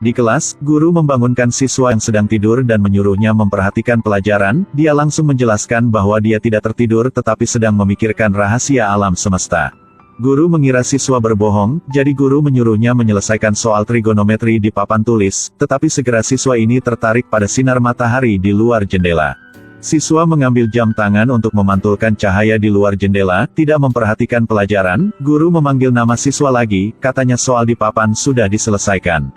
Di kelas, guru membangunkan siswa yang sedang tidur dan menyuruhnya memperhatikan pelajaran. Dia langsung menjelaskan bahwa dia tidak tertidur tetapi sedang memikirkan rahasia alam semesta. Guru mengira siswa berbohong, jadi guru menyuruhnya menyelesaikan soal trigonometri di papan tulis, tetapi segera siswa ini tertarik pada sinar matahari di luar jendela. Siswa mengambil jam tangan untuk memantulkan cahaya di luar jendela, tidak memperhatikan pelajaran. Guru memanggil nama siswa lagi, katanya soal di papan sudah diselesaikan.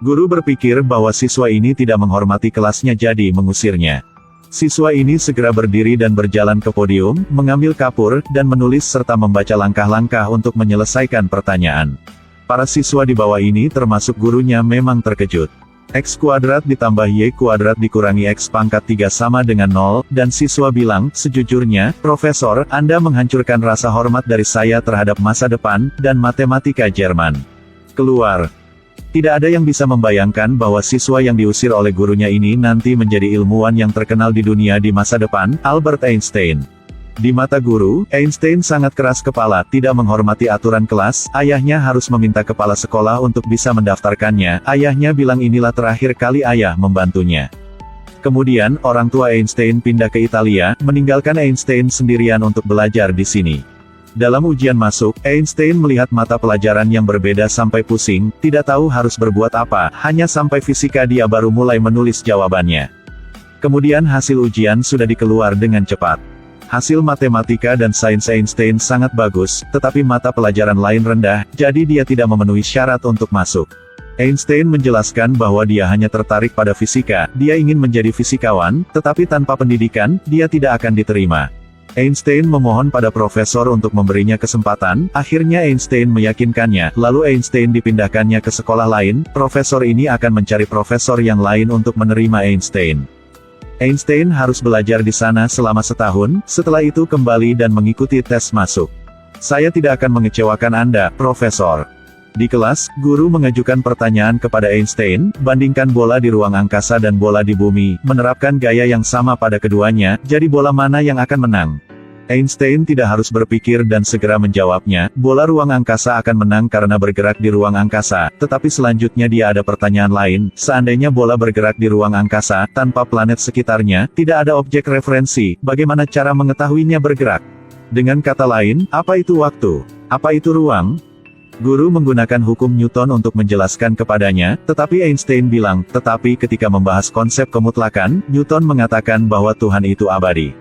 Guru berpikir bahwa siswa ini tidak menghormati kelasnya jadi mengusirnya. Siswa ini segera berdiri dan berjalan ke podium, mengambil kapur, dan menulis serta membaca langkah-langkah untuk menyelesaikan pertanyaan. Para siswa di bawah ini termasuk gurunya memang terkejut. X kuadrat ditambah Y kuadrat dikurangi X pangkat 3 sama dengan 0, dan siswa bilang, sejujurnya, Profesor, Anda menghancurkan rasa hormat dari saya terhadap masa depan, dan matematika Jerman. Keluar. Tidak ada yang bisa membayangkan bahwa siswa yang diusir oleh gurunya ini nanti menjadi ilmuwan yang terkenal di dunia di masa depan, Albert Einstein. Di mata guru, Einstein sangat keras kepala, tidak menghormati aturan kelas. Ayahnya harus meminta kepala sekolah untuk bisa mendaftarkannya. Ayahnya bilang inilah terakhir kali ayah membantunya. Kemudian, orang tua Einstein pindah ke Italia, meninggalkan Einstein sendirian untuk belajar di sini. Dalam ujian masuk, Einstein melihat mata pelajaran yang berbeda sampai pusing, tidak tahu harus berbuat apa, hanya sampai fisika dia baru mulai menulis jawabannya. Kemudian hasil ujian sudah dikeluar dengan cepat. Hasil matematika dan sains Einstein sangat bagus, tetapi mata pelajaran lain rendah, jadi dia tidak memenuhi syarat untuk masuk. Einstein menjelaskan bahwa dia hanya tertarik pada fisika, dia ingin menjadi fisikawan, tetapi tanpa pendidikan, dia tidak akan diterima. Einstein memohon pada profesor untuk memberinya kesempatan, akhirnya Einstein meyakinkannya, lalu Einstein dipindahkannya ke sekolah lain. Profesor ini akan mencari profesor yang lain untuk menerima Einstein. Einstein harus belajar di sana selama setahun, setelah itu kembali dan mengikuti tes masuk. Saya tidak akan mengecewakan Anda, Profesor. Di kelas, guru mengajukan pertanyaan kepada Einstein, bandingkan bola di ruang angkasa dan bola di bumi, menerapkan gaya yang sama pada keduanya, jadi bola mana yang akan menang? Einstein tidak harus berpikir dan segera menjawabnya, bola ruang angkasa akan menang karena bergerak di ruang angkasa, tetapi selanjutnya dia ada pertanyaan lain, seandainya bola bergerak di ruang angkasa, tanpa planet sekitarnya, tidak ada objek referensi, bagaimana cara mengetahuinya bergerak? Dengan kata lain, apa itu waktu? Apa itu ruang? Guru menggunakan hukum Newton untuk menjelaskan kepadanya, tetapi Einstein bilang, tetapi ketika membahas konsep kemutlakan, Newton mengatakan bahwa Tuhan itu abadi.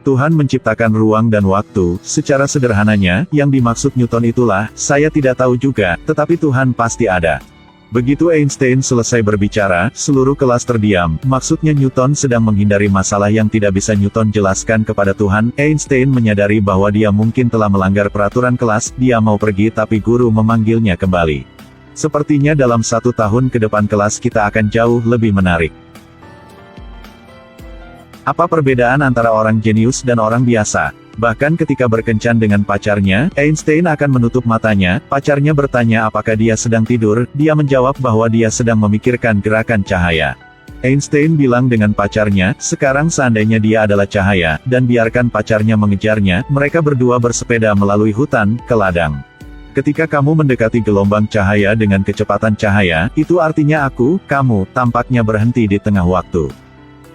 Tuhan menciptakan ruang dan waktu, secara sederhananya, yang dimaksud Newton itulah, saya tidak tahu juga, tetapi Tuhan pasti ada. Begitu Einstein selesai berbicara, seluruh kelas terdiam, maksudnya Newton sedang menghindari masalah yang tidak bisa Newton jelaskan kepada Tuhan. Einstein menyadari bahwa dia mungkin telah melanggar peraturan kelas, dia mau pergi tapi guru memanggilnya kembali. Sepertinya dalam 1 tahun ke depan kelas kita akan jauh lebih menarik. Apa perbedaan antara orang jenius dan orang biasa? Bahkan ketika berkencan dengan pacarnya, Einstein akan menutup matanya. Pacarnya bertanya apakah dia sedang tidur, dia menjawab bahwa dia sedang memikirkan gerakan cahaya. Einstein bilang dengan pacarnya, sekarang seandainya dia adalah cahaya, dan biarkan pacarnya mengejarnya, mereka berdua bersepeda melalui hutan, ke ladang. Ketika kamu mendekati gelombang cahaya dengan kecepatan cahaya, itu artinya kamu, tampaknya berhenti di tengah waktu.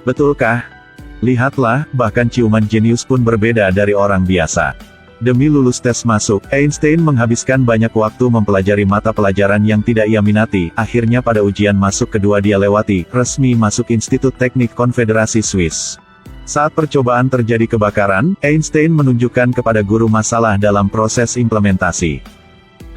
Betulkah? Lihatlah, bahkan ciuman jenius pun berbeda dari orang biasa. Demi lulus tes masuk, Einstein menghabiskan banyak waktu mempelajari mata pelajaran yang tidak ia minati. Akhirnya pada ujian masuk kedua dia lewati, resmi masuk Institut Teknik Konfederasi Swiss. Saat percobaan terjadi kebakaran, Einstein menunjukkan kepada guru masalah dalam proses implementasi.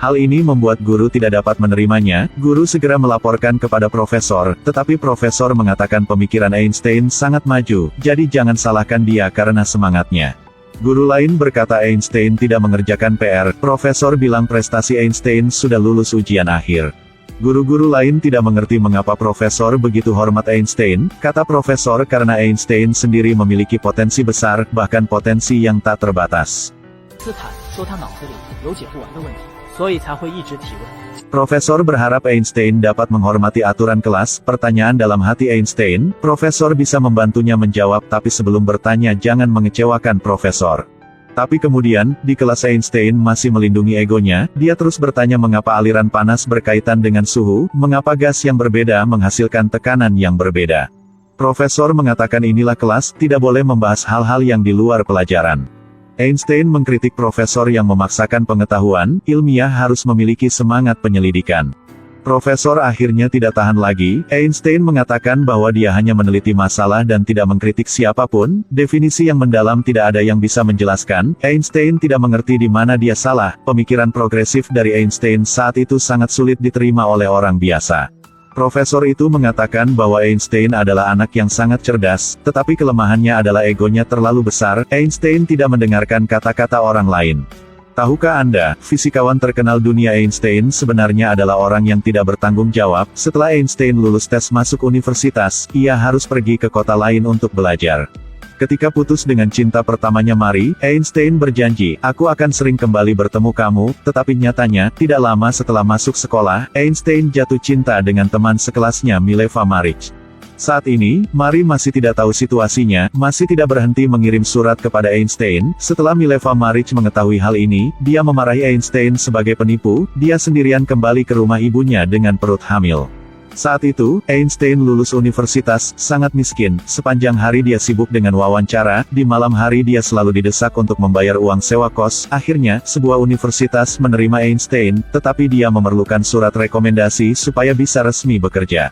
Hal ini membuat guru tidak dapat menerimanya. Guru segera melaporkan kepada profesor, tetapi profesor mengatakan pemikiran Einstein sangat maju, jadi jangan salahkan dia karena semangatnya. Guru lain berkata Einstein tidak mengerjakan PR, profesor bilang prestasi Einstein sudah lulus ujian akhir. Guru-guru lain tidak mengerti mengapa profesor begitu hormat Einstein, kata profesor karena Einstein sendiri memiliki potensi besar, bahkan potensi yang tak terbatas. Profesor berharap Einstein dapat menghormati aturan kelas. Pertanyaan dalam hati Einstein, profesor bisa membantunya menjawab tapi sebelum bertanya jangan mengecewakan profesor. Tapi kemudian, di kelas Einstein masih melindungi egonya, dia terus bertanya mengapa aliran panas berkaitan dengan suhu, mengapa gas yang berbeda menghasilkan tekanan yang berbeda. Profesor mengatakan inilah kelas, tidak boleh membahas hal-hal yang di luar pelajaran. Einstein mengkritik profesor yang memaksakan pengetahuan, ilmiah harus memiliki semangat penyelidikan. Profesor akhirnya tidak tahan lagi, Einstein mengatakan bahwa dia hanya meneliti masalah dan tidak mengkritik siapapun, definisi yang mendalam tidak ada yang bisa menjelaskan, Einstein tidak mengerti di mana dia salah, pemikiran progresif dari Einstein saat itu sangat sulit diterima oleh orang biasa. Profesor itu mengatakan bahwa Einstein adalah anak yang sangat cerdas, tetapi kelemahannya adalah egonya terlalu besar, Einstein tidak mendengarkan kata-kata orang lain. Tahukah Anda, fisikawan terkenal dunia Einstein sebenarnya adalah orang yang tidak bertanggung jawab. Setelah Einstein lulus tes masuk universitas, ia harus pergi ke kota lain untuk belajar. Ketika putus dengan cinta pertamanya Marie, Einstein berjanji, aku akan sering kembali bertemu kamu, tetapi nyatanya, tidak lama setelah masuk sekolah, Einstein jatuh cinta dengan teman sekelasnya Mileva Maric. Saat ini, Marie masih tidak tahu situasinya, masih tidak berhenti mengirim surat kepada Einstein. Setelah Mileva Maric mengetahui hal ini, dia memarahi Einstein sebagai penipu, dia sendirian kembali ke rumah ibunya dengan perut hamil. Saat itu, Einstein lulus universitas, sangat miskin, sepanjang hari dia sibuk dengan wawancara, di malam hari dia selalu didesak untuk membayar uang sewa kos. Akhirnya, sebuah universitas menerima Einstein, tetapi dia memerlukan surat rekomendasi supaya bisa resmi bekerja.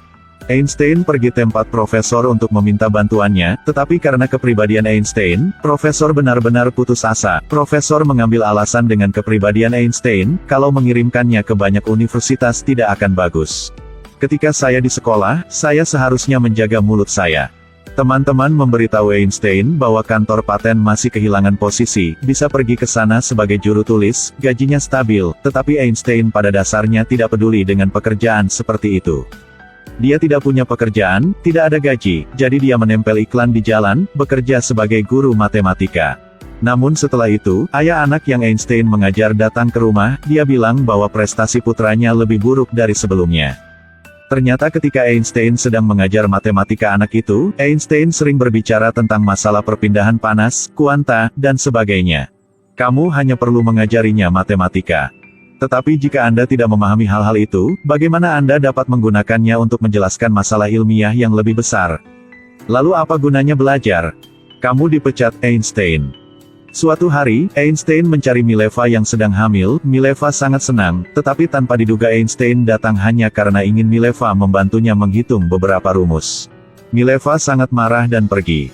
Einstein pergi tempat profesor untuk meminta bantuannya, tetapi karena kepribadian Einstein, profesor benar-benar putus asa. Profesor mengambil alasan dengan kepribadian Einstein, kalau mengirimkannya ke banyak universitas tidak akan bagus. Ketika saya di sekolah, saya seharusnya menjaga mulut saya. Teman-teman memberitahu Einstein bahwa kantor paten masih kehilangan posisi, bisa pergi ke sana sebagai juru tulis, gajinya stabil, tetapi Einstein pada dasarnya tidak peduli dengan pekerjaan seperti itu. Dia tidak punya pekerjaan, tidak ada gaji, jadi dia menempel iklan di jalan, bekerja sebagai guru matematika. Namun setelah itu, ayah anak yang Einstein mengajar datang ke rumah, dia bilang bahwa prestasi putranya lebih buruk dari sebelumnya. Ternyata ketika Einstein sedang mengajar matematika anak itu, Einstein sering berbicara tentang masalah perpindahan panas, kuanta, dan sebagainya. Kamu hanya perlu mengajarinya matematika. Tetapi jika Anda tidak memahami hal-hal itu, bagaimana Anda dapat menggunakannya untuk menjelaskan masalah ilmiah yang lebih besar? Lalu apa gunanya belajar? Kamu dipecat, Einstein. Suatu hari, Einstein mencari Mileva yang sedang hamil. Mileva sangat senang, tetapi tanpa diduga Einstein datang hanya karena ingin Mileva membantunya menghitung beberapa rumus. Mileva sangat marah dan pergi.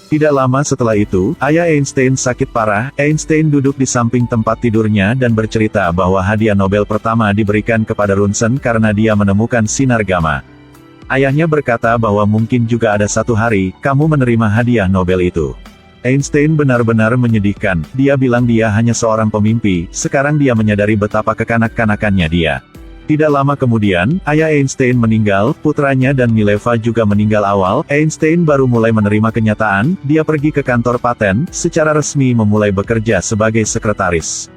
Tidak lama setelah itu, ayah Einstein sakit parah. Einstein duduk di samping tempat tidurnya dan bercerita bahwa hadiah Nobel pertama diberikan kepada Bunsen karena dia menemukan sinar gamma. Ayahnya berkata bahwa mungkin juga ada satu hari, kamu menerima hadiah Nobel itu. Einstein benar-benar menyedihkan, dia bilang dia hanya seorang pemimpi, sekarang dia menyadari betapa kekanak-kanakannya dia. Tidak lama kemudian, ayah Einstein meninggal, putranya dan Mileva juga meninggal awal. Einstein baru mulai menerima kenyataan, dia pergi ke kantor paten, secara resmi memulai bekerja sebagai sekretaris.